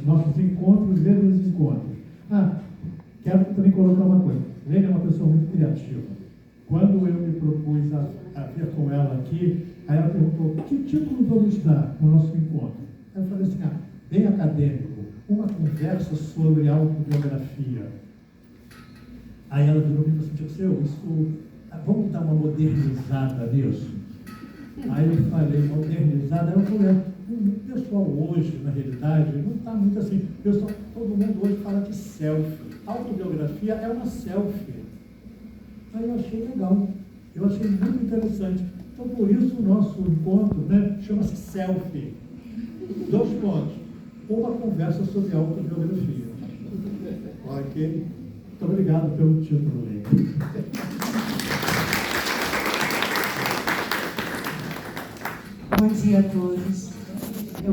nossos encontros e desencontros. Quero também colocar uma coisa. Lene é uma pessoa muito criativa. Quando eu me propus a vir com ela aqui, aí ela perguntou, que título vamos dar no nosso encontro? Aí eu falei assim, bem acadêmico, uma conversa sobre autobiografia. Aí ela virou e falou assim, vamos dar uma modernizada nisso? Aí eu falei, modernizada, aí eu falei, o pessoal hoje, na realidade, não está muito assim, todo mundo hoje fala de selfie. Autobiografia é uma selfie. Aí eu achei legal, eu achei muito interessante. Então, por isso, o nosso encontro, né, chama-se selfie. 2 pontos. Uma conversa sobre autobiografia. Ok? Muito obrigado pelo título, Lene. Bom dia a todos.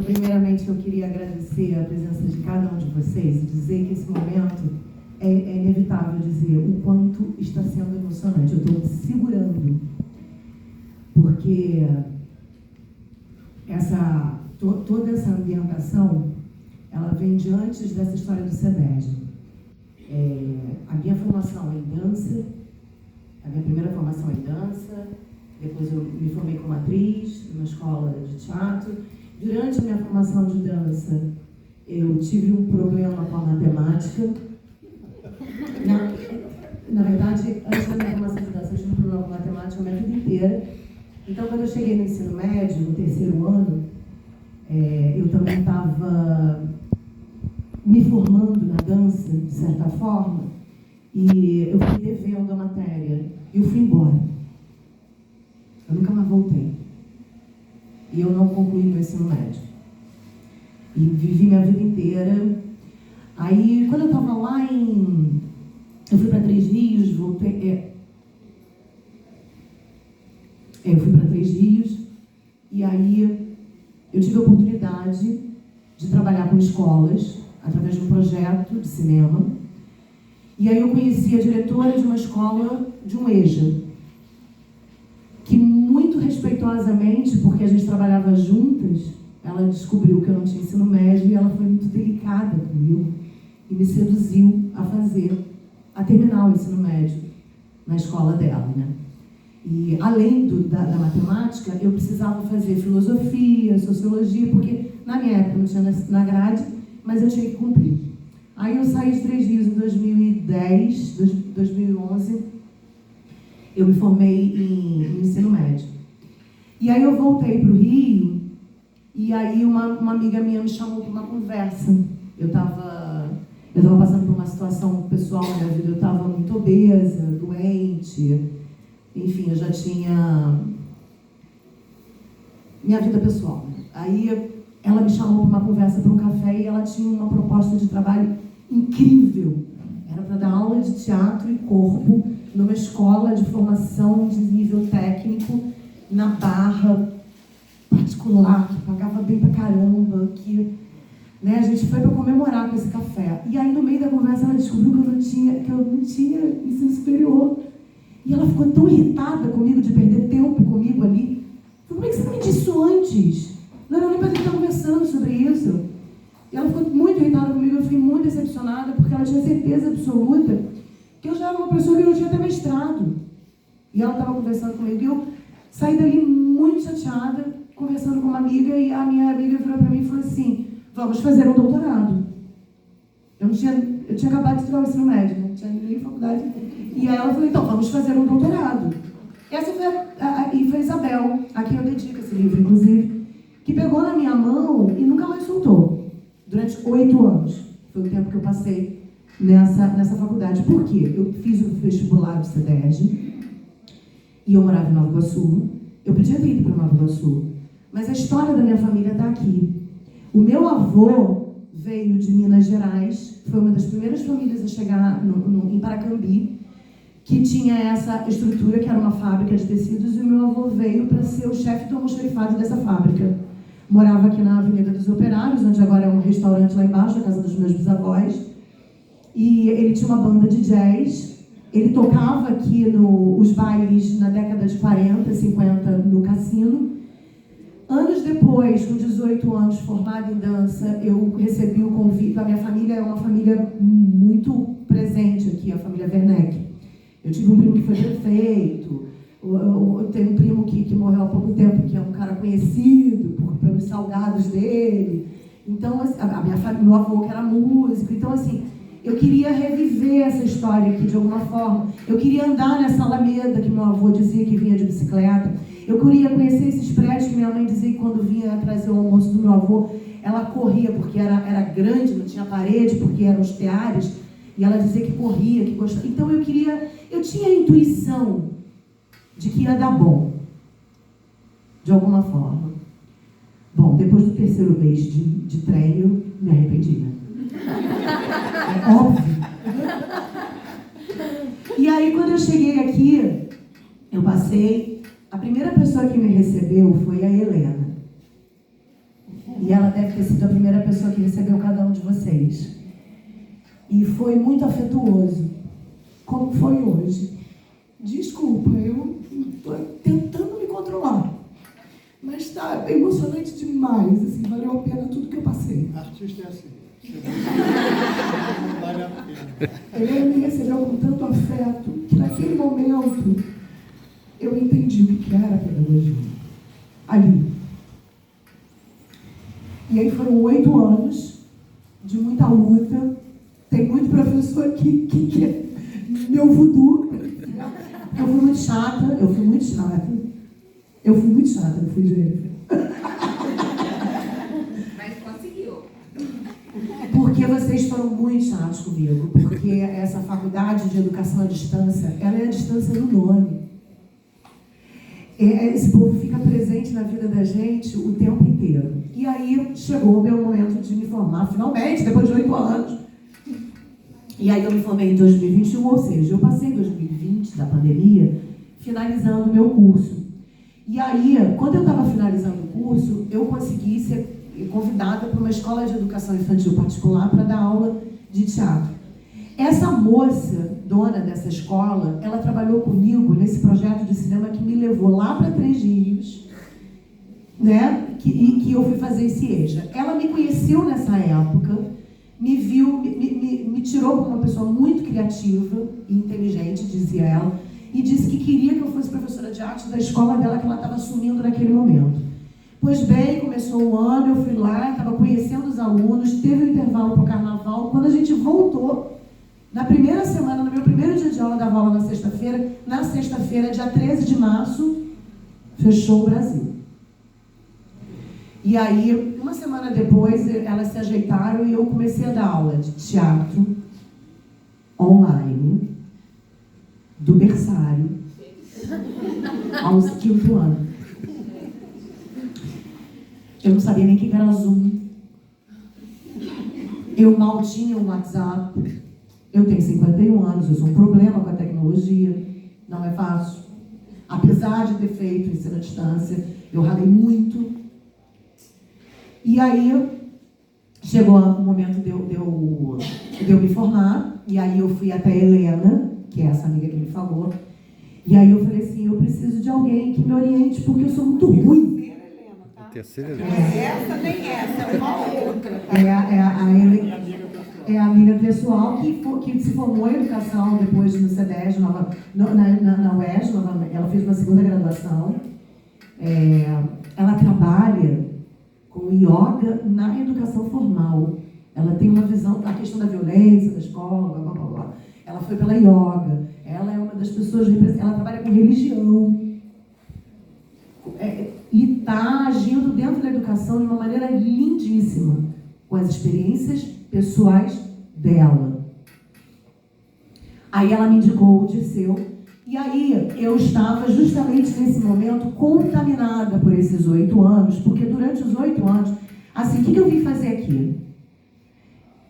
Primeiramente, eu queria agradecer a presença de cada um de vocês e dizer que esse momento é inevitável dizer o quanto está sendo emocionante. Eu estou segurando, porque toda essa ambientação, ela vem de antes dessa história do SEBED. A minha formação é em dança, a minha primeira formação é em dança, depois eu me formei como atriz numa escola de teatro. Durante a minha formação de dança, eu tive um problema com a matemática. Na verdade, antes da minha formação de dança, eu tive um problema com matemática a minha vida inteira. Então, quando eu cheguei no ensino médio, no 3º ano, eu também estava me formando na dança, de certa forma, e eu fui devendo a matéria, e eu fui embora. Eu nunca mais voltei. E eu não concluí meu ensino médio. E vivi minha vida inteira. Aí, quando eu estava lá eu fui para 3 Rios, voltei... eu fui para 3 Rios, e aí eu tive a oportunidade de trabalhar com escolas, através de um projeto de cinema. E aí eu conheci a diretora de uma escola, de um EJA, que muito respeitosamente, porque a gente trabalhava juntas, ela descobriu que eu não tinha ensino médio e ela foi muito delicada comigo e me seduziu a terminar o ensino médio na escola dela, né? E além da matemática, eu precisava fazer filosofia, sociologia, porque na minha época não tinha na grade, mas eu tinha que cumprir. Aí eu saí de 3 Rios em 2010, 2011, eu me formei em ensino médio. E aí eu voltei para o Rio, e aí uma amiga minha me chamou para uma conversa. Eu estava passando por uma situação pessoal na minha vida, eu estava muito obesa, doente, enfim, eu já tinha minha vida pessoal. Aí ela me chamou para uma conversa, para um café, e ela tinha uma proposta de trabalho incrível. Era para dar aula de teatro e corpo numa escola de formação de nível técnico na Barra, particular, que pagava bem pra caramba, que, né, a gente foi para comemorar com esse café. E aí, no meio da conversa, ela descobriu que eu não tinha ensino superior. E ela ficou tão irritada comigo, de perder tempo comigo ali. Falei, como é que você não me disse isso antes? Não era nem para a gente estar conversando sobre isso. E ela ficou muito irritada comigo, eu fiquei muito decepcionada, porque ela tinha certeza absoluta que eu já era uma pessoa que não tinha até mestrado. E ela estava conversando comigo, e eu saí dali muito chateada, conversando com uma amiga, e a minha amiga virou para mim e falou assim, vamos fazer um doutorado. Eu tinha acabado de estudar o ensino médio, né? Não tinha nem faculdade. E aí ela falou, então, vamos fazer um doutorado. Essa foi a Isabel, a quem eu dedico esse livro, inclusive, que pegou na minha mão e nunca mais soltou. Durante 8 anos. Foi o tempo que eu passei nessa faculdade. Por quê? Eu fiz o vestibular do CEDERJ e eu morava em Nova Iguaçu. Eu podia ter ido para Nova Iguaçu, mas a história da minha família está aqui. O meu avô veio de Minas Gerais, foi uma das primeiras famílias a chegar em Paracambi, que tinha essa estrutura, que era uma fábrica de tecidos, e o meu avô veio para ser o chefe do almoxarifado dessa fábrica. Morava aqui na Avenida dos Operários, onde agora é um restaurante lá embaixo, a casa dos meus bisavós. E ele tinha uma banda de jazz. Ele tocava aqui os bailes na década de 40, 50, no cassino. Anos depois, com 18 anos, formada em dança, eu recebi o Eu tive um primo que foi prefeito, eu tenho um primo que morreu há pouco tempo, que é um cara conhecido pelos salgados dele. Então, assim, a minha família, meu avô que era músico. Então, assim, eu queria reviver essa história aqui de alguma forma. Eu queria andar nessa alameda que meu avô dizia que vinha de bicicleta. Eu queria conhecer esses prédios que minha mãe dizia que quando vinha trazer o almoço do meu avô, ela corria porque era grande, não tinha parede, porque eram os teares. E ela dizia que corria, que gostava. Então eu tinha a intuição de que ia dar bom, de alguma forma. Bom, depois do terceiro mês de treino, me arrependi, né? É óbvio. E aí, quando eu cheguei aqui, eu passei... A primeira pessoa que me recebeu foi a Helena. E ela deve ter sido a primeira pessoa que recebeu cada um de vocês. E foi muito afetuoso, como foi hoje. Desculpa, eu estou tentando me controlar. Mas está emocionante demais, assim, valeu a pena tudo que eu passei. Artista é assim. Vale a pena. Ele me recebeu com tanto afeto que naquele momento eu entendi o que era a pedagogia. Ali. E aí foram 8 anos de muita luta. Tem muito professor aqui que é meu voodoo. Eu fui muito chata, não fui Jennifer. Mas conseguiu. Porque vocês foram muito chatos comigo, porque essa faculdade de educação à distância, ela é a distância do nome. Esse povo fica presente na vida da gente o tempo inteiro. E aí chegou o meu momento de me formar, finalmente, depois de 8 anos. E aí eu me formei em 2021, ou seja, eu passei 2020, da pandemia, finalizando o meu curso. E aí, quando eu estava finalizando o curso, eu consegui ser convidada para uma escola de educação infantil particular para dar aula de teatro. Essa moça, dona dessa escola, ela trabalhou comigo nesse projeto de cinema que me levou lá para Três Rios, né? Que eu fui fazer esse EJA. Ela me conheceu nessa época, me viu, me tirou como uma pessoa muito criativa e inteligente, dizia ela, e disse que queria que eu fosse professora de arte da escola dela que ela estava assumindo naquele momento. Pois bem, começou o ano, eu fui lá, estava conhecendo os alunos, teve um intervalo para o carnaval. Quando a gente voltou, na primeira semana, no meu primeiro dia de aula, dava aula na sexta-feira, dia 13 de março, fechou o Brasil. E aí, uma semana depois, elas se ajeitaram e eu comecei a dar aula de teatro online, do berçário, aos 5º ano. Eu não sabia nem o que era Zoom. Eu mal tinha um WhatsApp. Eu tenho 51 anos, eu sou um problema com a tecnologia. Não é fácil. Apesar de ter feito ensino à distância, eu ralei muito. E aí, chegou o momento de eu me formar. E aí eu fui até a Helena, que é essa amiga que me falou. E aí eu falei assim, eu preciso de alguém que me oriente, porque eu sou muito ruim. Terceira Essa nem essa, é uma outra. É a amiga pessoal que se formou em educação depois no CEDES, na UES, ela fez uma segunda graduação. Ela trabalha com yoga na educação formal. Ela tem uma visão da questão da violência da escola, blá, blá, blá, blá. Ela foi pela yoga. Ela é uma das pessoas, ela trabalha com religião. E está agindo dentro da educação de uma maneira lindíssima, com as experiências pessoais dela. Aí ela me indicou o Dirceu, e aí eu estava justamente nesse momento contaminada por esses 8 anos, porque durante os 8 anos, assim, o que eu vim fazer aqui?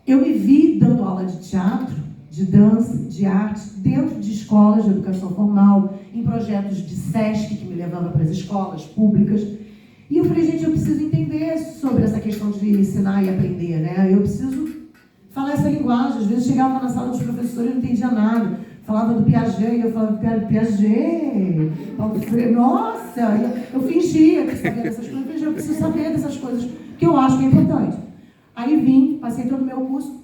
Eu me vi dando aula de teatro, de dança, de arte, dentro de escolas de educação formal, em projetos de SESC, que me levava para as escolas públicas. E eu falei, gente, eu preciso entender sobre essa questão de ensinar e aprender, né? Eu preciso falar essa linguagem. Às vezes chegava na sala dos professores e não entendia nada. Falava do Piaget, e eu falava, Piaget, nossa! Eu fingia que sabia dessas coisas, eu preciso saber dessas coisas, que eu acho que é importante. Aí vim, passei todo o meu curso.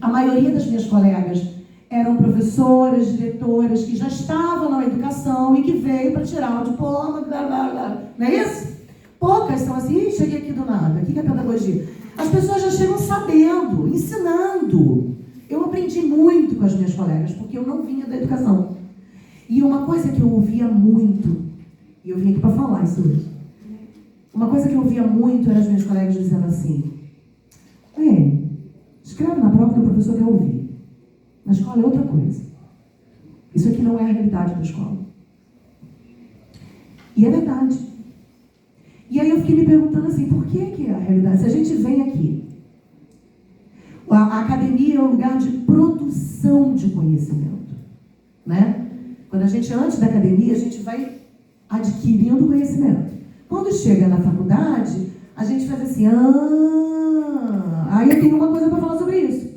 A maioria das minhas colegas eram professoras, diretoras que já estavam na educação e que veio para tirar o diploma, blá, blá, blá. Não é isso? Poucas são assim, "Ih, cheguei aqui do nada, o que é pedagogia?" As pessoas já chegam sabendo, ensinando. Eu aprendi muito com as minhas colegas, porque eu não vinha da educação. E uma coisa que eu ouvia muito, e eu vim aqui para falar isso hoje, uma coisa que eu ouvia muito era as minhas colegas dizendo assim: escreve na prova que o professor quer ouvir. Na escola é outra coisa. Isso aqui não é a realidade da escola. E é verdade. E aí eu fiquei me perguntando assim, por que é a realidade? Se a gente vem aqui, a academia é um lugar de produção de conhecimento, né? Quando a gente, antes da academia, a gente vai adquirindo conhecimento. Quando chega na faculdade, a gente faz assim, aí eu tenho uma coisa para falar sobre isso.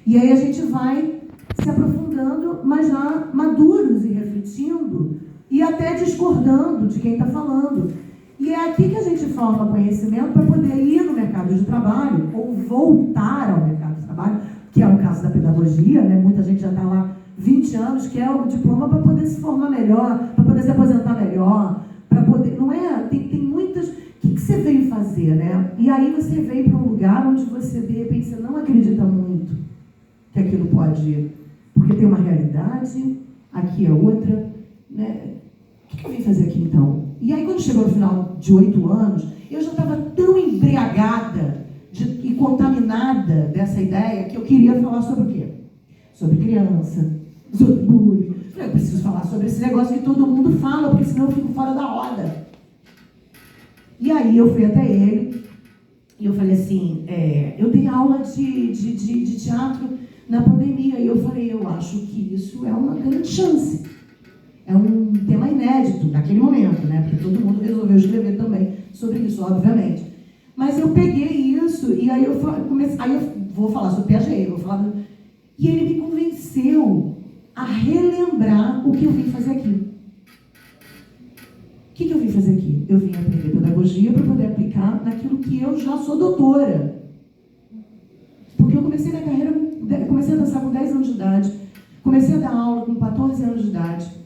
E aí a gente vai se aprofundando, mas já maduros e refletindo, e até discordando de quem está falando. E é aqui que a gente forma conhecimento para poder ir no mercado de trabalho, ou voltar ao mercado de trabalho, que é o caso da pedagogia, né? Muita gente já está lá 20 anos, quer o diploma para poder se formar melhor, para poder se aposentar melhor, para poder... Não é? Tem muitas... O que você veio fazer, né? E aí você veio para um lugar onde você, de repente, você não acredita muito que aquilo pode ir. Porque tem uma realidade, aqui é outra, né? O que eu vim fazer aqui, então? E aí, quando chegou no final de 8 anos, eu já estava tão embriagada e contaminada dessa ideia que eu queria falar sobre o quê? Sobre criança, sobre bullying. Eu preciso falar sobre esse negócio que todo mundo fala, porque senão eu fico fora da roda. E aí eu fui até ele e eu falei assim, eu dei aula de teatro na pandemia, e eu falei, eu acho que isso é uma grande chance. É um tema inédito naquele momento, né? Porque todo mundo resolveu escrever também sobre isso, obviamente. Mas eu peguei isso e aí eu comecei, aí eu vou falar sobre Piaget, e ele me convenceu a relembrar o que eu vim fazer aqui. O que eu vim fazer aqui? Eu vim aprender pedagogia para poder aplicar naquilo que eu já sou doutora. Porque eu comecei minha carreira, comecei a dançar com 10 anos de idade, comecei a dar aula com 14 anos de idade,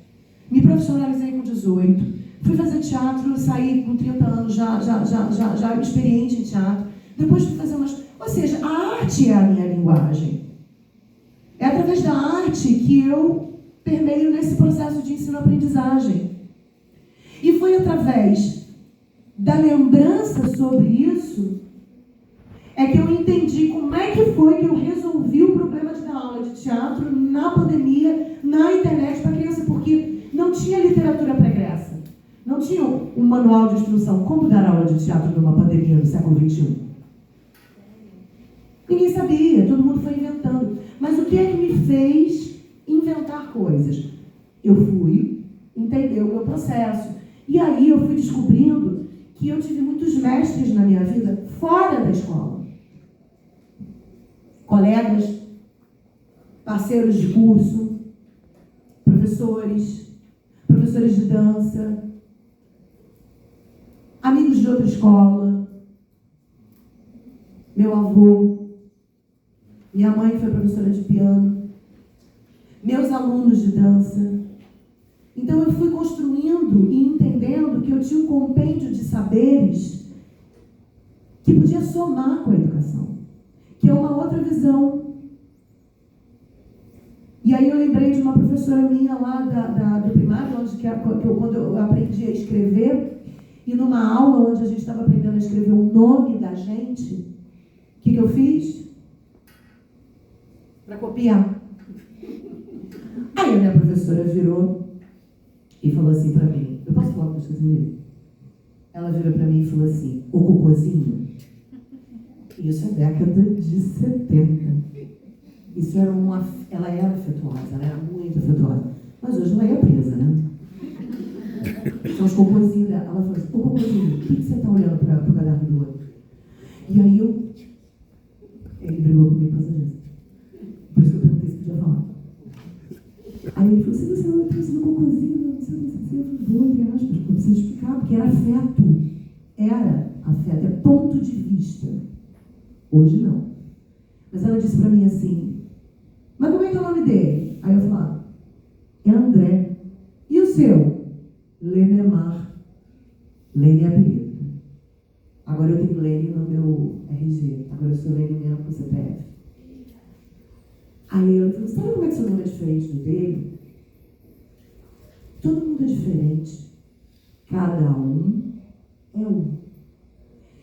me profissionalizei com 18, fui fazer teatro, saí com 30 anos já experiente em teatro, depois fui fazer umas... Ou seja, a arte é a minha linguagem. É através da arte que eu permeio nesse processo de ensino-aprendizagem. E foi através da lembrança sobre isso é que eu entendi como é que foi que eu resolvi o problema de dar aula de teatro na pandemia, na internet para criança, porque não tinha literatura pregressa, não tinha um manual de instrução como dar aula de teatro numa pandemia no século XXI. Ninguém sabia, todo mundo foi inventando. Mas o que é que me fez inventar coisas? Eu fui entender o meu processo. E aí eu fui descobrindo que eu tive muitos mestres na minha vida fora da escola. Colegas, parceiros de curso, professores de dança, amigos de outra escola, meu avô, minha mãe que foi professora de piano, meus alunos de dança. Então eu fui construindo e entendendo que eu tinha um compêndio de saberes que podia somar com a educação, que é uma outra visão. E aí eu lembrei de uma professora minha lá do primário, quando eu aprendi a escrever, e numa aula onde a gente estava aprendendo a escrever o nome da gente, o que eu fiz? Para copiar. Aí a minha professora virou e falou assim para mim, eu posso falar com você comigo? Ela virou para mim e falou assim, o cocôzinho. Isso é década de 70. Isso era ela era afetuosa, ela era muito afetuosa. Mas hoje ela é presa, né? São os cocôzinhos dela. Ela falou assim, ô cocôzinho, por que você está olhando para o caderno do outro? E aí ele brigou comigo por causa disso. Por isso que eu perguntei se podia falar. Aí ele falou assim, você não está no cocôzinho, não sei se eu vou, entre aspas, porque eu preciso explicar, porque era afeto. Era afeto, é ponto de vista. Hoje não. Mas ela disse para mim assim, Mas como é que é o nome dele? Aí eu falava, é André. E o seu? Lenemar. Lene é apelido. Agora eu tenho Lene no meu RG. Agora eu sou Lene mesmo com o CPF. Aí eu falei, sabe como é que seu nome é diferente do dele? Todo mundo é diferente. Cada um é um.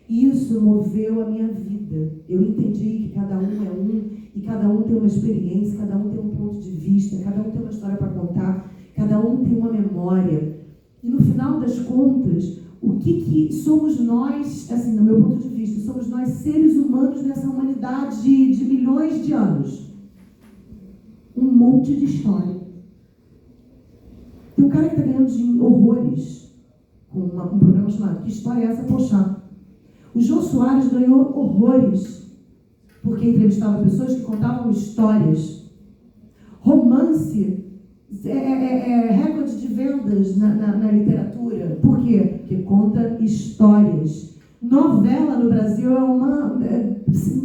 E isso moveu a minha vida. Eu entendi que cada um é um, e cada um tem uma experiência, cada um tem um ponto de vista, cada um tem uma história para contar, cada um tem uma memória. E no final das contas, o que somos nós, assim, no meu ponto de vista, somos nós seres humanos nessa humanidade de milhões de anos. Um monte de história. Tem um cara que está ganhando de horrores com um programa chamado Que História é Essa, Poxa? O Jô Soares ganhou horrores porque entrevistava pessoas que contavam histórias. Romance é recorde de vendas na literatura. Por quê? Porque conta histórias. Novela no Brasil é uma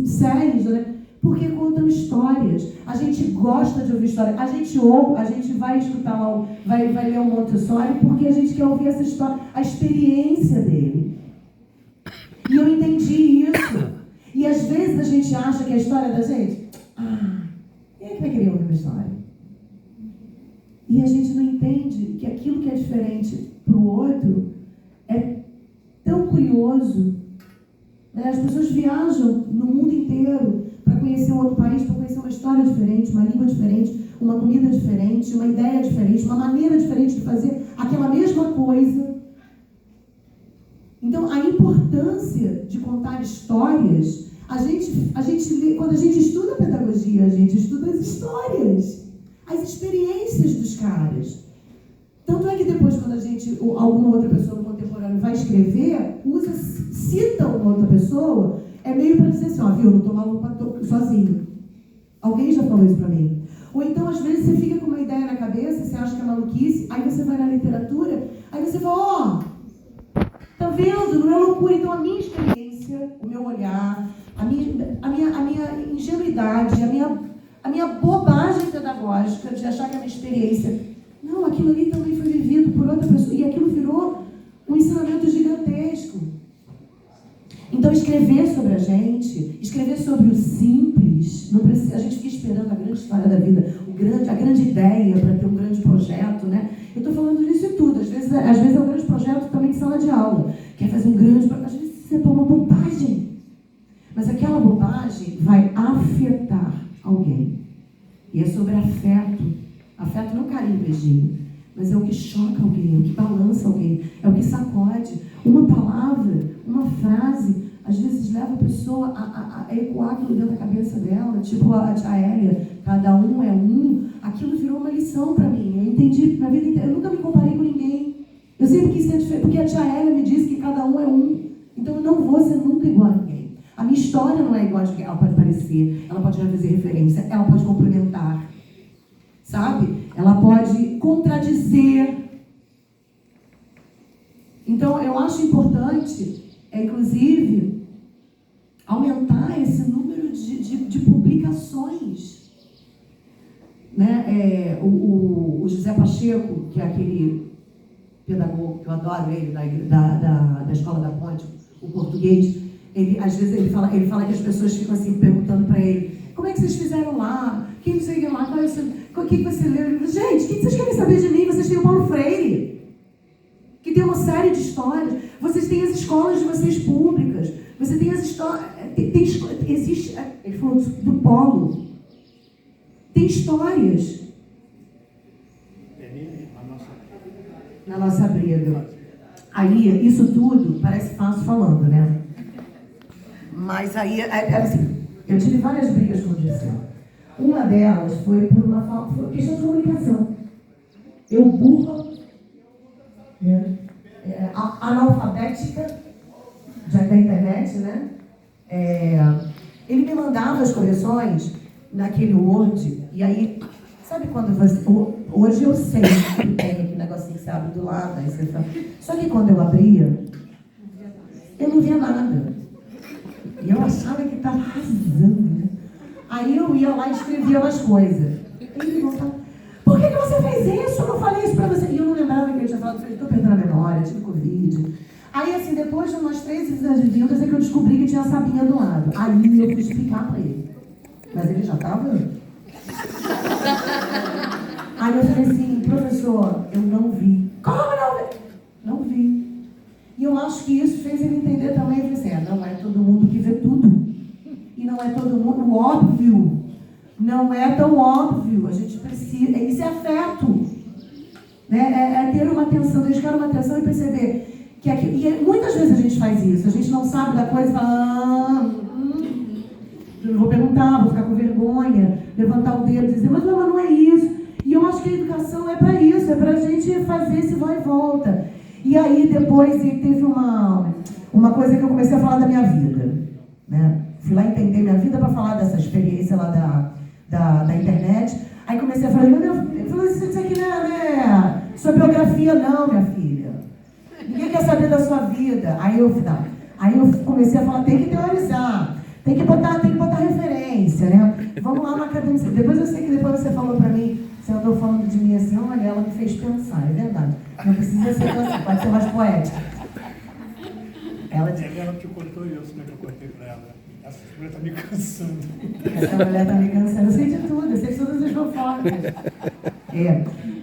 série, né? Porque contam histórias. A gente gosta de ouvir história. A gente ouve, a gente vai escutar lá, vai ler um Montessori porque a gente quer ouvir essa história, a experiência dele. E eu entendi isso. E às vezes a gente acha que a história da gente, quem é que vai querer ouvir uma história? E a gente não entende que aquilo que é diferente para o outro é tão curioso. Né? As pessoas viajam no mundo inteiro para conhecer um outro país, para conhecer uma história diferente, uma língua diferente, uma comida diferente, uma ideia diferente, uma maneira diferente de fazer aquela mesma coisa. Então, a importância de contar histórias, a gente lê, quando a gente estuda pedagogia, a gente estuda as histórias, as experiências dos caras. Tanto é que depois, quando a gente, ou alguma outra pessoa no contemporâneo vai escrever, cita uma outra pessoa, é meio para dizer assim, viu, eu não estou maluco sozinho. Alguém já falou isso para mim. Ou então, às vezes, você fica com uma ideia na cabeça, você acha que é maluquice, aí você vai na literatura, aí você fala, tá vendo? Não é loucura. Então, a minha experiência, o meu olhar, a minha ingenuidade, a minha bobagem pedagógica de achar que a minha experiência... Não, aquilo ali também foi vivido por outra pessoa. E aquilo virou um ensinamento gigantesco. Então, escrever sobre a gente, escrever sobre o simples, não precisa, a gente fica esperando a grande história da vida, a grande ideia para ter um grande projeto, né? Eu estou falando disso e tudo. Às vezes é um grande projeto também de sala de aula. Quer fazer um grande projeto, às vezes você toma uma bobagem. Mas aquela bobagem vai afetar alguém. E é sobre afeto. Afeto não carinho, beijinho. Mas é o que choca alguém, é o que balança alguém, é o que sacode. Uma palavra, uma frase, às vezes leva a pessoa a ecoar aquilo dentro da cabeça dela, tipo a tia Hélia, cada um é um. Aquilo virou uma lição para mim. Eu entendi na vida inteira. Eu nunca me comparei com ninguém. Eu sempre quis ser diferente, porque a tia Hélia me disse que cada um é um. Então eu não vou ser nunca igual a ninguém. A minha história não é igual a ninguém. Ela pode parecer, ela pode fazer referência, ela pode complementar. Sabe? Ela pode contradizer. Então, eu acho importante, inclusive, aumentar esse número de publicações. Né? O José Pacheco, que é aquele pedagogo, que eu adoro ele, da Escola da Ponte, o português, às vezes ele fala que as pessoas ficam assim perguntando para ele, como é que vocês fizeram lá? Quem vocês lá? O que você leu? Gente, o que vocês querem saber de mim? Vocês têm o Paulo Freire, que tem uma série de histórias. Vocês têm as escolas de vocês públicas. Você tem as histórias. Existe, ele falou do polo. Tem histórias. Na nossa briga. Aí, isso tudo parece fácil falando, né? Mas aí, assim, eu tive várias brigas com o Dirceu. Uma delas foi por uma questão de comunicação. Eu burra, analfabética, já da internet, né? Ele me mandava as correções naquele Word, e aí, sabe quando você... Hoje eu sei que tem aquele negocinho que você abre do lado, aí você fala... Só que quando eu abria, eu não via nada. E eu achava que estava arrasando, né? Aí Aí eu ia lá e escrevia umas coisas. Ele voltava, por que você fez isso? Eu não falei isso pra você. E eu não lembrava que ele tinha falado, eu falei, tô perdendo a memória, tive Covid. Aí, assim, depois de umas 3 visitas de vindas, é que eu descobri que tinha a Sabinha do lado. Aí eu fui explicar pra ele. Mas ele já estava. Aí eu falei assim, professor, eu não vi. Como não vi? Não vi. E eu acho que isso fez ele entender também. Eu falei assim, não é todo mundo que vê tudo. E não é todo mundo, o óbvio. Não é tão óbvio. A gente precisa. Isso é afeto. Né? É ter uma atenção, dedicar uma atenção e perceber que aqui. E muitas vezes a gente faz isso. A gente não sabe da coisa e fala, eu vou perguntar, vou ficar com vergonha, levantar o dedo e dizer, mas não é isso. E eu acho que a educação é para isso, é para a gente fazer esse vai e volta. E aí depois teve uma coisa que eu comecei a falar da minha vida. Né? Fui lá entender minha vida para falar dessa experiência lá da internet. Aí comecei a falar, eu falei, isso aqui não é sua biografia não, minha filha. Ninguém quer saber da sua vida. Aí eu comecei a falar, tem que teorizar. Tem que botar referência, né? Vamos lá na academia. Depois eu sei que depois você falou pra mim, você andou falando de mim assim, olha, ela me fez pensar, é verdade. Não precisa ser assim, pode ser mais poética. Ela que cortou isso, né? Que eu cortei pra ela. Essa mulher tá me cansando. Essa mulher tá me cansando. Eu sei de tudo, eu sei de todas as fofocas.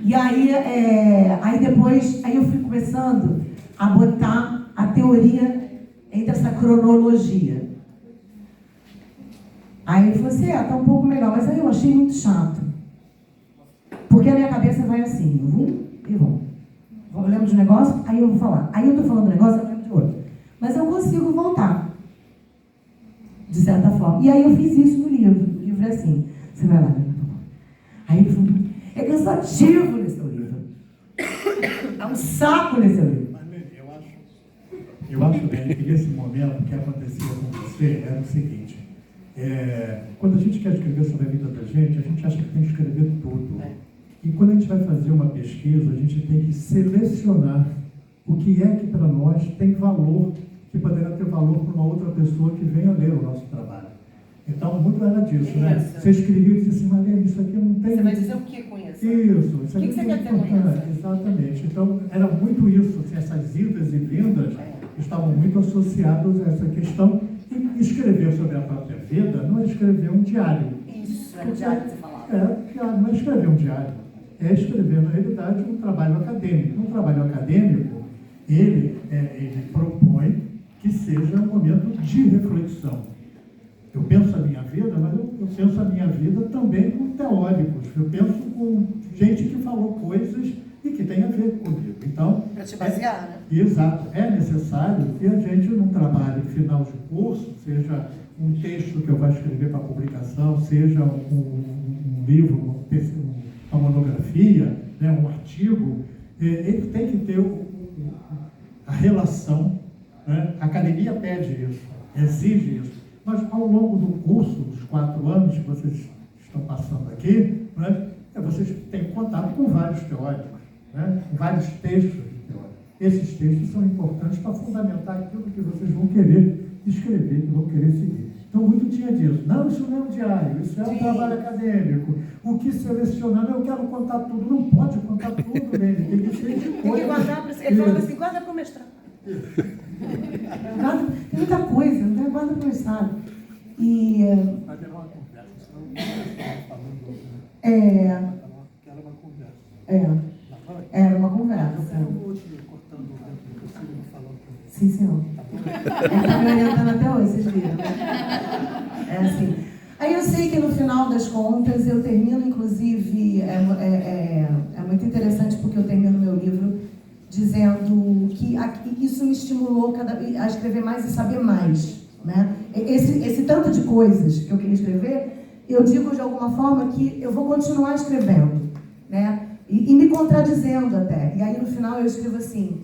E aí depois, eu fui começando a botar a teoria entre essa cronologia. Aí ele falou assim, tá um pouco melhor, mas aí eu achei muito chato. Porque a minha cabeça vai assim, eu lembro de um negócio, aí eu vou falar. Aí eu tô falando um negócio, eu lembro de outro. Mas eu consigo voltar, de certa forma. E aí eu fiz isso no livro. O livro é assim, você vai lá. Aí ele falou, é cansativo ler seu livro. É um saco ler seu livro. Mas, Lene, eu acho bem que nesse momento o que acontecia com você era o seguinte. Quando a gente quer escrever sobre a vida da gente, a gente acha que tem que escrever tudo. E quando a gente vai fazer uma pesquisa, a gente tem que selecionar o que é que para nós tem valor, que poderá ter valor para uma outra pessoa que venha ler o nosso trabalho. Então, muito era disso, né? Você escrevia e disse assim, Marlene, isso aqui não tem... Você vai dizer o que com isso? Isso O que você quer dizer com isso? Exatamente. Então, era muito isso, assim, essas idas e vindas estavam muito associadas a essa questão. E escrever sobre a própria vida não é escrever um diário. Isso, é um diário que você falava. Não é escrever um diário. É escrever, na realidade, um trabalho acadêmico. Um trabalho acadêmico, ele propõe que seja um momento de reflexão. Eu penso a minha vida, mas eu penso a minha vida também com teóricos. Eu penso com gente que falou coisas e que tem a ver comigo. Então, para te basear, né? Exato. É necessário que a gente, num trabalho final de curso, seja um texto que eu vou escrever para publicação, seja um livro, uma monografia, né, um artigo, ele tem que ter a relação, né? A academia pede isso, exige isso. Mas ao longo do curso, dos 4 anos que vocês estão passando aqui, né, vocês têm contato com vários teóricos, né, com vários textos de teóricos. Esses textos são importantes para fundamentar aquilo que vocês vão querer escrever, que vão querer seguir. Então, muito tinha disso. Não, isso não é um diário, isso é um trabalho acadêmico. O que selecionar, eu quero contar tudo. Não pode contar tudo, né? Tem que ser de coisa. Tem que guardar para... Ele falava assim, guarda para o mestrado. Tem muita coisa, não tem guarda para o mestrado. Vai ter uma conversa, senão não falando. Era uma conversa. Era uma conversa. Eu vou te cortando o tempo possível e falando com você. Sim, senhor. Ele está me orientando até hoje, vocês viram, né? É assim. Aí eu sei que no final das contas eu termino, inclusive, é muito interessante porque eu termino meu livro dizendo que isso me estimulou a escrever mais e saber mais, né? Esse tanto de coisas que eu queria escrever, eu digo de alguma forma que eu vou continuar escrevendo, né? E me contradizendo até. E aí no final eu escrevo assim,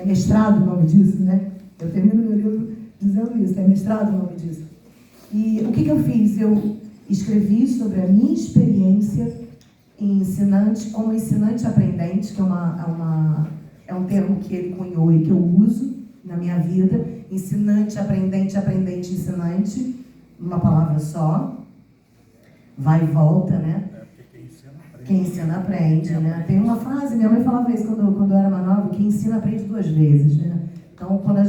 mestrado o nome disso, né? Eu termino meu livro dizendo isso, é mestrado o nome disso. E o que eu fiz? Eu escrevi sobre a minha experiência como ensinante aprendente, que é um termo que ele cunhou e que eu uso na minha vida. Ensinante, aprendente, ensinante, uma palavra só. vai e volta, né? Porque Quem ensina aprende, né? Tem uma frase, minha mãe falava isso quando eu era mais nova, quem ensina aprende 2 vezes, né? Então, quando a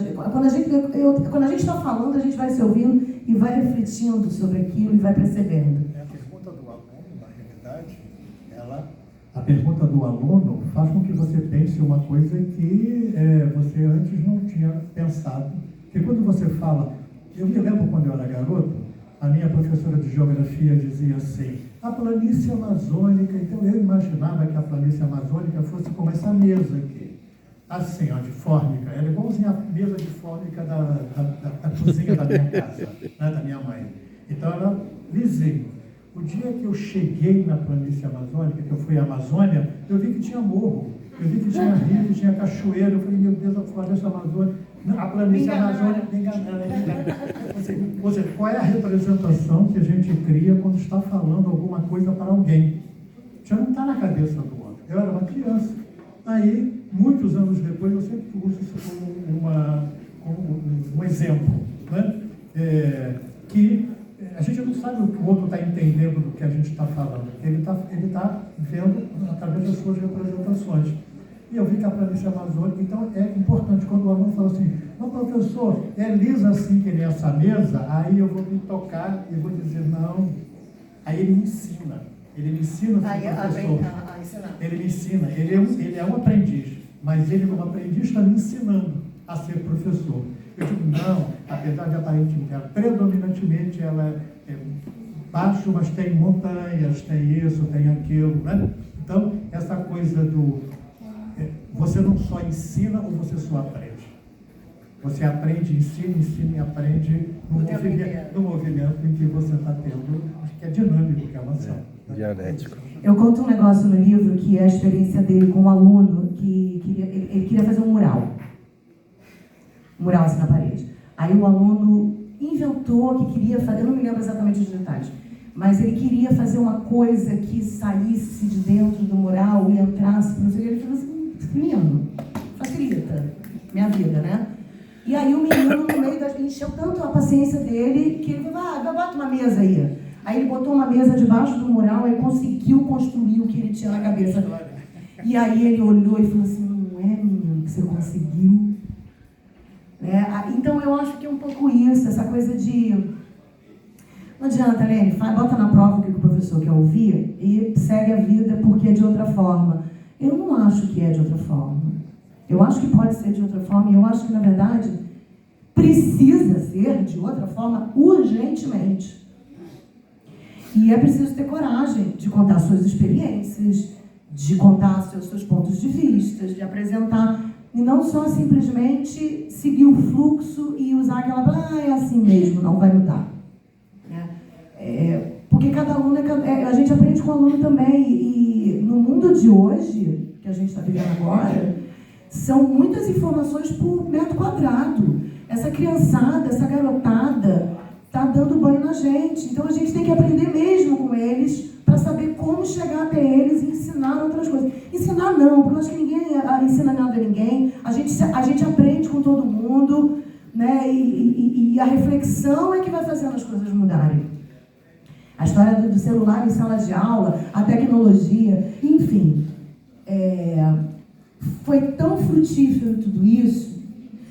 gente está falando, a gente vai se ouvindo e vai refletindo sobre aquilo e vai percebendo. A pergunta do aluno, na realidade, a pergunta do aluno faz com que você pense uma coisa que você antes não tinha pensado. Porque quando você fala, eu me lembro quando eu era garoto, a minha professora de geografia dizia assim, a planície amazônica, então eu imaginava que a planície amazônica fosse como essa mesa aqui. Assim, ó, de fórmica, era igualzinha a mesa de fórmica da cozinha da minha casa, né, da minha mãe. Então era lisinho. O dia que eu cheguei na planície amazônica, que eu fui à Amazônia, eu vi que tinha morro, eu vi que tinha rio, que tinha cachoeira, eu falei, meu Deus, a floresta amazônica, a planície amazônica, me enganaram. Ou seja, qual é a representação que a gente cria quando está falando alguma coisa para alguém? Já não está na cabeça do outro. Eu era uma criança. Aí, muitos anos depois, você usa isso como um exemplo, né? Que a gente não sabe o que o outro está entendendo do que a gente está falando. Ele está vendo através das suas representações. E eu vi que a planície amazônica, então é importante, quando o aluno fala assim, não, professor, é lisa assim que nem essa mesa, aí eu vou me tocar e vou dizer, não. Aí ele me ensina como professor. Ele me ensina, ele é um aprendiz, mas ele como aprendiz está me ensinando a ser professor. Eu digo, não, apesar de aparentemente, predominantemente ela é baixo, mas tem montanhas, tem isso, tem aquilo, né? Então, essa coisa você não só ensina ou você só aprende. Você aprende, ensina e aprende no movimento em que você está tendo, que é dinâmico, que é uma ação. Dialético. Eu conto um negócio no livro que é a experiência dele com um aluno que ele queria fazer um mural assim na parede. Aí o aluno inventou que queria fazer, eu não me lembro exatamente os detalhes, mas ele queria fazer uma coisa que saísse de dentro do mural e entrasse, não sei o que. Ele falou assim, menino, facilita minha vida, né? E aí o menino, no meio encheu tanto a paciência dele que ele falou, bota uma mesa aí. Aí ele botou uma mesa debaixo do mural e conseguiu construir o que ele tinha na cabeça. E aí ele olhou e falou assim, não é, menino, que você conseguiu? Então eu acho que é um pouco isso, essa coisa de... Não adianta, Lene, bota na prova o que o professor quer ouvir e segue a vida porque é de outra forma. Eu não acho que é de outra forma. Eu acho que pode ser de outra forma e eu acho que, na verdade, precisa ser de outra forma urgentemente. E é preciso ter coragem de contar suas experiências, de contar seus pontos de vista, de apresentar, e não só simplesmente seguir o fluxo e usar aquela, é assim mesmo, não vai mudar. Porque cada aluno, a gente aprende com o aluno também, e no mundo de hoje, que a gente está vivendo agora, são muitas informações por metro quadrado. Essa criançada, essa garotada, está dando banho na gente. Então a gente tem que aprender mesmo com eles para saber como chegar até eles e ensinar outras coisas. Ensinar não, porque eu acho que ninguém ensina nada a ninguém. A gente aprende com todo mundo, né? E a reflexão é que vai fazendo as coisas mudarem. A história do celular em sala de aula, a tecnologia, enfim. Foi tão frutífero tudo isso.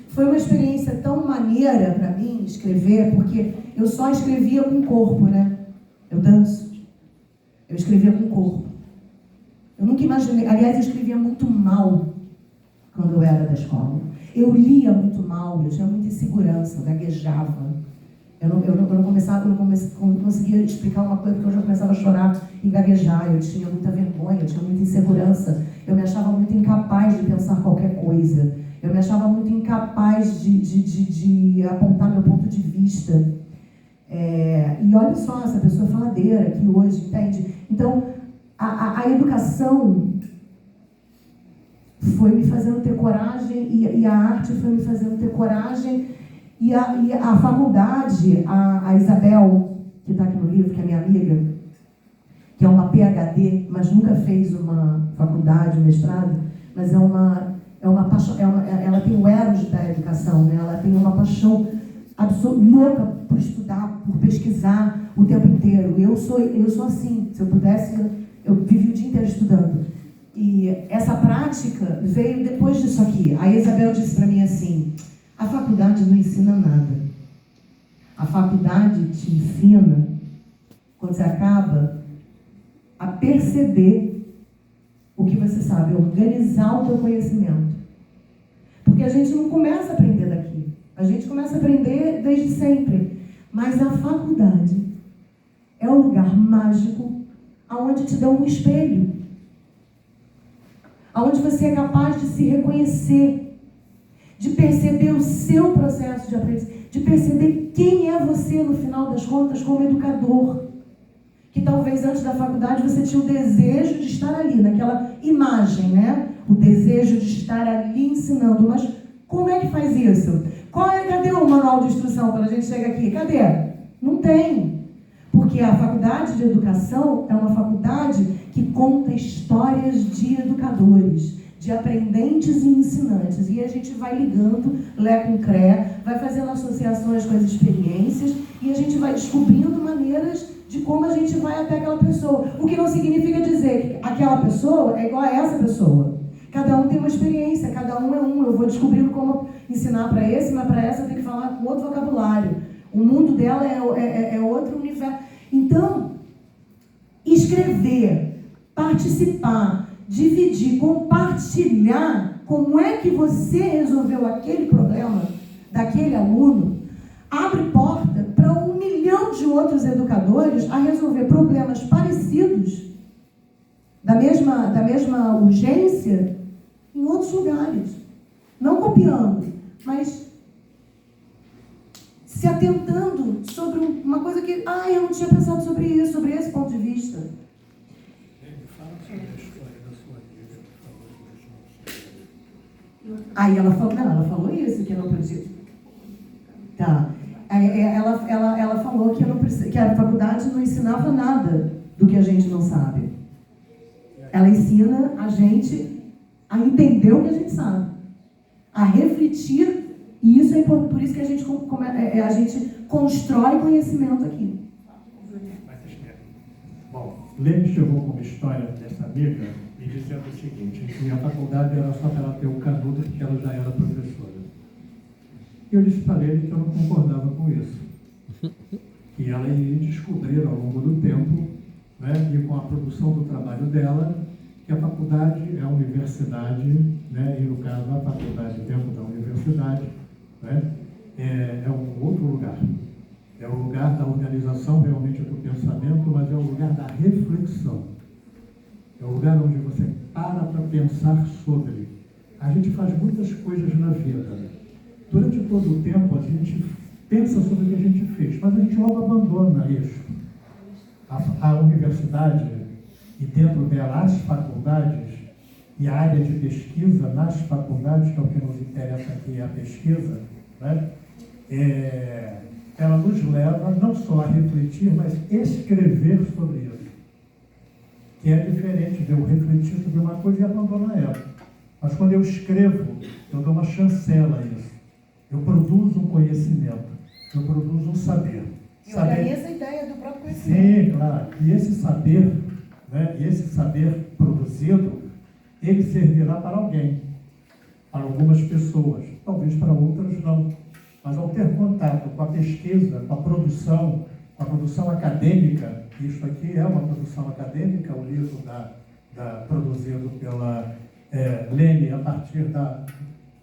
Foi uma experiência tão maneira para mim escrever, porque eu só escrevia com o corpo, né? Eu danço. Eu escrevia com o corpo. Eu nunca imaginei... Aliás, eu escrevia muito mal quando eu era da escola. Eu lia muito mal, eu tinha muita insegurança, eu gaguejava. Eu não conseguia explicar uma coisa porque eu já começava a chorar e gaguejar. Eu tinha muita vergonha, eu tinha muita insegurança. Eu me achava muito incapaz de pensar qualquer coisa. Eu me achava muito incapaz de apontar meu ponto de vista. E olha só, essa pessoa faladeira que hoje, entende? Então, a educação foi me fazendo ter coragem e a arte foi me fazendo ter coragem. E a faculdade, a Isabel, que está aqui no livro, que é minha amiga, que é uma PhD, mas nunca fez uma faculdade, um mestrado, mas é uma paixão, ela tem o eros da educação, né? Ela tem uma paixão louca por estudar, por pesquisar o tempo inteiro. Eu sou assim. Se eu pudesse, eu vivi o dia inteiro estudando. E essa prática veio depois disso aqui. A Isabel disse para mim assim: a faculdade não ensina nada. A faculdade te ensina, quando você acaba, a perceber o que você sabe, organizar o teu conhecimento. Porque a gente não começa a aprender daqui. A gente começa a aprender desde sempre. Mas a faculdade é o lugar mágico onde te dão um espelho. Onde você é capaz de se reconhecer, de perceber o seu processo de aprendizagem, de perceber quem é você, no final das contas, como educador. Que talvez antes da faculdade você tinha o desejo de estar ali, naquela imagem, né? O desejo de estar ali ensinando. Mas como é que faz isso? Cadê o manual de instrução quando a gente chega aqui? Cadê? Não tem. Porque a faculdade de educação é uma faculdade que conta histórias de educadores, de aprendentes e ensinantes. E a gente vai ligando, Lé com Cré, vai fazendo associações com as experiências e a gente vai descobrindo maneiras de como a gente vai até aquela pessoa. O que não significa dizer que aquela pessoa é igual a essa pessoa. Cada um tem uma experiência, cada um é um. Eu vou descobrindo como ensinar para esse, mas para essa eu tenho que falar com outro vocabulário. O mundo dela é outro universo. Então, escrever, participar, dividir, compartilhar como é que você resolveu aquele problema daquele aluno, abre porta para 1 milhão de outros educadores a resolver problemas parecidos, da mesma urgência, em outros lugares. Não copiando, mas se atentando sobre uma coisa que, eu não tinha pensado sobre isso, sobre esse ponto de vista. Fala sobre a história da sua vida, por favor. Aí ela falou isso, que não podia. Tá. Ela falou que a faculdade não ensinava nada do que a gente não sabe. Ela ensina a gente a entender o que a gente sabe, a refletir, e isso é importante, por isso que a gente constrói conhecimento aqui. Bom, Lene chegou com uma história dessa amiga me dizendo o seguinte, que a faculdade era só para ela ter o canudo porque ela já era professora. E eu disse para Lene que eu não concordava com isso. Que ela ia descobrir ao longo do tempo, né, e com a produção do trabalho dela, que a faculdade é a universidade, né, e no caso a faculdade dentro da universidade, né, é um outro lugar. É o lugar da organização realmente do pensamento, mas é o lugar da reflexão. É o lugar onde você para pensar sobre. A gente faz muitas coisas na vida. Durante todo o tempo a gente pensa sobre o que a gente fez, mas a gente logo abandona isso. A universidade e dentro dela as faculdades e a área de pesquisa nas faculdades, que é o que nos interessa aqui, é a pesquisa, né? Ela nos leva não só a refletir, mas escrever sobre isso. Que é diferente de eu refletir sobre uma coisa e abandonar ela. Mas quando eu escrevo, eu dou uma chancela a isso. Eu produzo um conhecimento, eu produzo um saber. E organiza a ideia do próprio conhecimento. Sim, claro. E esse saber, né, produzido, ele servirá para alguém, para algumas pessoas, talvez para outras não. Mas ao ter contato com a pesquisa, com a produção acadêmica, isso aqui é uma produção acadêmica, o livro produzido pela Lene a partir da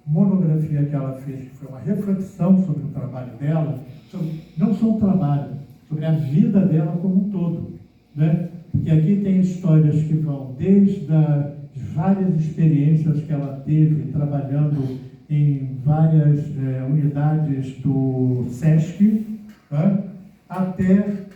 monografia que ela fez, que foi uma reflexão sobre o trabalho dela, não só o trabalho, sobre a vida dela como um todo, né? Porque aqui tem histórias que vão desde as várias experiências que ela teve trabalhando em várias unidades do SESC, né? Até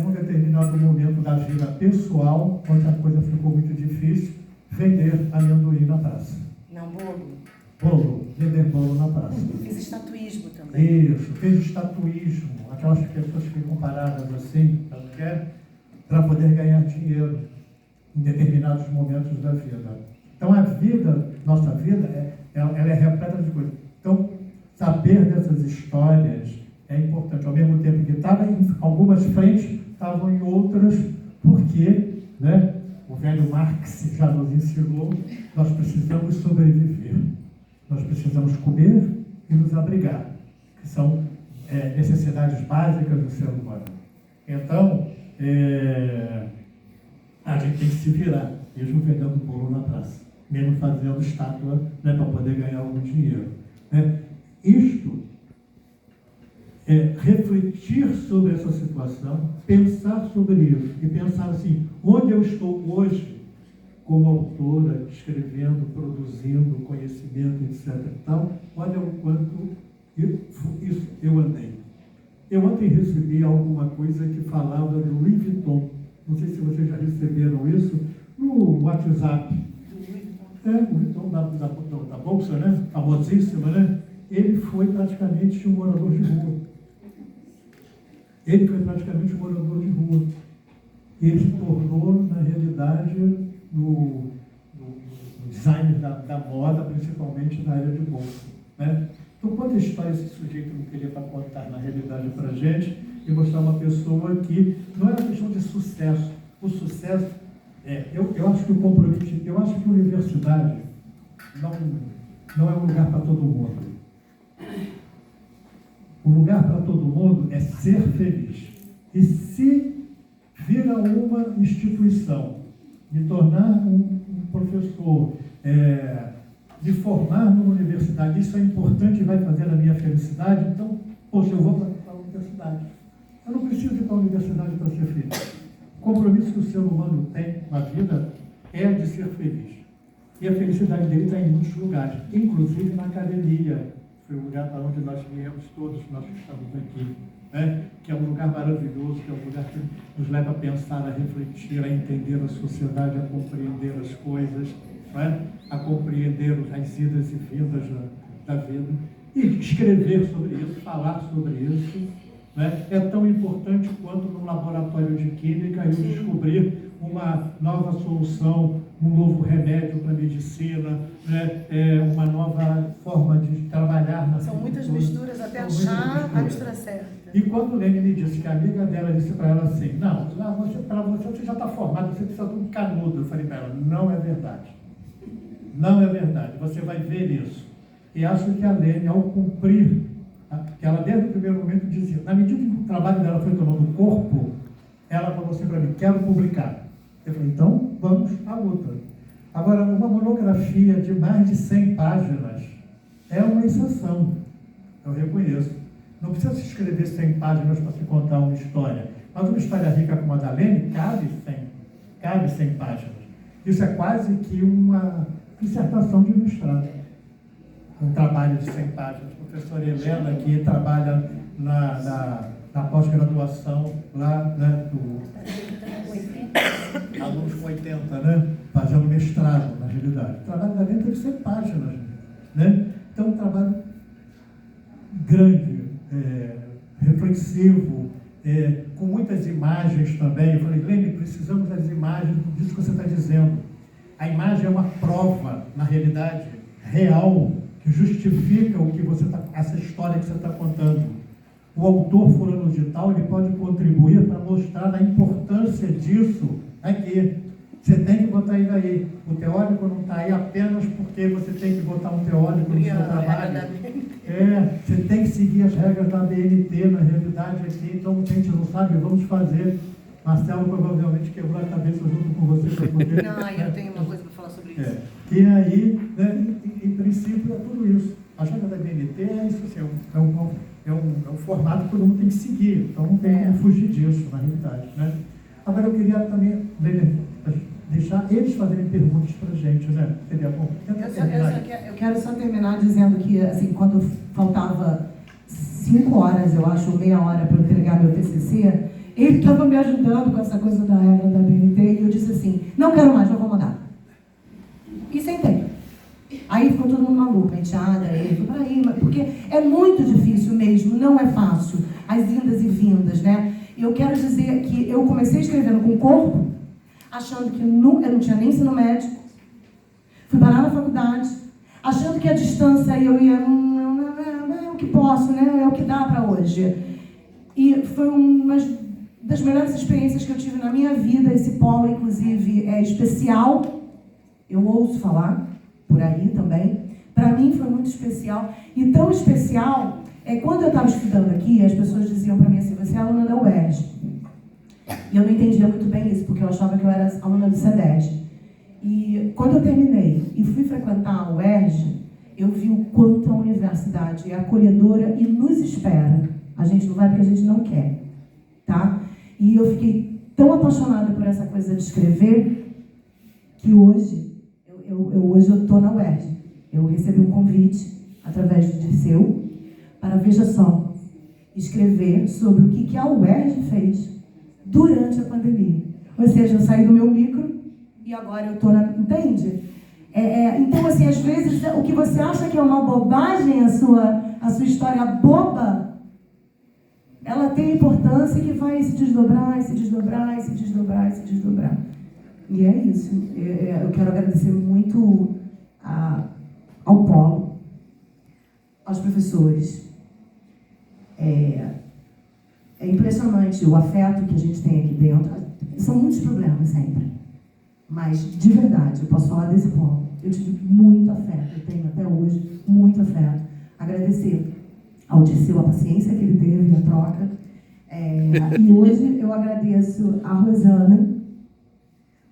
num determinado momento da vida pessoal, onde a coisa ficou muito difícil, vender amendoim na praça. Não, bolo. Vender bolo na praça. Fiz estatuísmo também. Isso, fez estatuísmo, aquelas pessoas que ficam paradas assim, para poder ganhar dinheiro em determinados momentos da vida. Então a vida, nossa vida, ela é repleta de coisas. Então, saber dessas histórias é importante. Ao mesmo tempo que estava em algumas frentes, estavam em outras, porque, né, o velho Marx já nos ensinou, nós precisamos sobreviver. Nós precisamos comer e nos abrigar, que são necessidades básicas do ser humano. Então, a gente tem que se virar, mesmo vendendo bolo na praça, mesmo fazendo estátua, né, para poder ganhar algum dinheiro. Né? Isto é refletir sobre essa situação, pensar sobre isso e pensar assim, onde eu estou hoje como autora, escrevendo, produzindo conhecimento, etc. e tal, olha o quanto eu andei. Eu ontem recebi alguma coisa que falava do Louis Vuitton. Não sei se vocês já receberam isso no WhatsApp. O Vuitton da Bolsa, né? Famosíssima, né? Ele foi praticamente um morador de rua. Ele se tornou, na realidade, no design da moda, principalmente na área de bolsa. Né? Então, quanta história esse sujeito não queria para contar, na realidade, para a gente, e mostrar uma pessoa que não é uma questão de sucesso. O sucesso, eu acho que o compromisso, eu acho que a universidade não é um lugar para todo mundo. O lugar para todo mundo é ser feliz. E se vira uma instituição, me tornar um professor, me formar numa universidade, isso é importante e vai fazer a minha felicidade, então, poxa, eu vou para a universidade. Eu não preciso ir para a universidade para ser feliz. O compromisso que o ser humano tem com a vida é de ser feliz. E a felicidade dele está em muitos lugares, inclusive na academia. Foi o lugar para onde nós viemos todos, nós que estamos aqui. Né? Que é um lugar maravilhoso, que é um lugar que nos leva a pensar, a refletir, a entender a sociedade, a compreender as coisas, né? A compreender as idas e vindas da vida. E escrever sobre isso, falar sobre isso, né? É tão importante quanto num laboratório de química eu descobrir uma nova solução, um novo remédio para a medicina, né? Uma nova forma de trabalhar na São muitas misturas até São muitas achar a misturas. mistura certa. E quando Lênin me disse que a amiga dela disse para ela assim, não, para você já está formada, você precisa de um canudo. Eu falei para ela, não é verdade. Não é verdade, você vai ver isso. E acho que a Lênin, ao cumprir, que ela desde o primeiro momento dizia, na medida que o trabalho dela foi tomando corpo, ela falou assim para mim, quero publicar. Eu falei, então vamos à luta. Agora, uma monografia de mais de 100 páginas é uma exceção, eu reconheço. Não precisa se escrever 100 páginas para se contar uma história. Mas uma história rica como a da Lênin cabe 100 páginas. Isso é quase que uma dissertação de mestrado. Um trabalho de 100 páginas. A professora Helena, que trabalha na pós-graduação lá, né, alunos com 80, né, fazendo mestrado, na realidade. O trabalho da Lênin teve 100 páginas. Né? Então, um trabalho grande, reflexivo, com muitas imagens também. Eu falei, Lênin, precisamos das imagens disso que você está dizendo. A imagem é uma prova, na realidade, real, que justifica o que você essa história que você está contando. O autor fulano de tal, ele pode contribuir para mostrar a importância disso aqui. Você tem que botar ele aí. O teórico não está aí apenas porque você tem que botar um teórico no seu trabalho. Você tem que seguir as regras da BNT, na realidade, aqui. Então, se a gente não sabe, vamos fazer. Marcelo provavelmente quebrou a cabeça junto com você para poder... Não, eu tenho uma coisa para falar sobre isso. E aí, né, em princípio, é tudo isso. A regra da BNT é isso, assim, é um formato que todo mundo tem que seguir. Então, não tem como fugir disso, na realidade. Né? Agora, eu queria também deixar eles fazerem perguntas para a gente, né? Seria bom. Eu quero só terminar dizendo que, assim, quando faltava 5 horas, eu acho, ou meia hora para eu entregar meu TCC, ele estava me ajudando com essa coisa da regra da BNT e eu disse assim, não quero mais, não vou mandar. E sentei. Aí ficou todo mundo maluco, enteada, ele falou, aí, porque é muito difícil mesmo, não é fácil, as indas e vindas, né? E eu quero dizer que eu comecei escrevendo com o corpo, achando que eu não tinha nem ensino médio, fui parar na faculdade, achando que a distância eu ia que posso, né? É o que dá para hoje. E foi uma das melhores experiências que eu tive na minha vida. Esse polo, inclusive, é especial. Eu ouço falar por aí também. Para mim foi muito especial. E tão especial, quando eu estava estudando aqui, as pessoas diziam para mim assim, você é aluna da UERJ. E eu não entendia muito bem isso, porque eu achava que eu era aluna do CEDES. E quando eu terminei e fui frequentar a UERJ, eu vi o quanto a universidade é acolhedora e nos espera. A gente não vai porque a gente não quer, tá? E eu fiquei tão apaixonada por essa coisa de escrever que hoje eu estou na UERJ. Eu recebi um convite através do Dirceu para, veja só, escrever sobre o que a UERJ fez durante a pandemia. Ou seja, eu saí do meu micro e agora eu estou na... Entende? Então, assim, às vezes, o que você acha que é uma bobagem, a sua história boba, ela tem importância que vai se desdobrar, se desdobrar, se desdobrar, se desdobrar. E é isso. Eu quero agradecer muito ao Polo, aos professores. É impressionante o afeto que a gente tem aqui dentro. São muitos problemas sempre. Mas, de verdade, eu posso falar desse Polo. Eu tive muito afeto, eu tenho até hoje muito afeto. Agradecer ao Dirceu a paciência que ele teve, a troca. E hoje eu agradeço a Rosana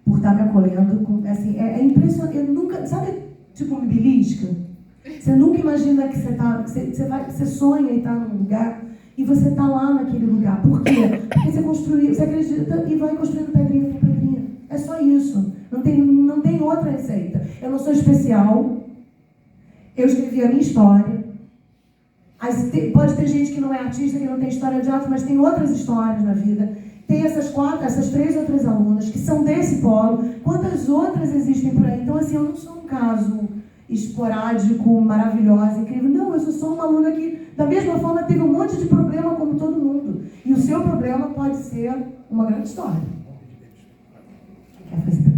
por estar me acolhendo. Assim, é impressionante. Eu nunca, sabe, tipo me belisca? Você nunca imagina que você sonha em estar num lugar e você está lá naquele lugar. Por quê? Porque você construiu, você acredita e vai construindo pedrinha por pedrinha. É só isso. Não tem outra receita. Eu não sou especial. Eu escrevi a minha história. Pode ter gente que não é artista, que não tem história de arte, mas tem outras histórias na vida. Tem essas 3 outras alunas que são desse polo. Quantas outras existem por aí? Então, assim, eu não sou um caso esporádico, maravilhosa, incrível. Não, eu sou só uma aluna que, da mesma forma, teve um monte de problema como todo mundo. E o seu problema pode ser uma grande história. Quer fazer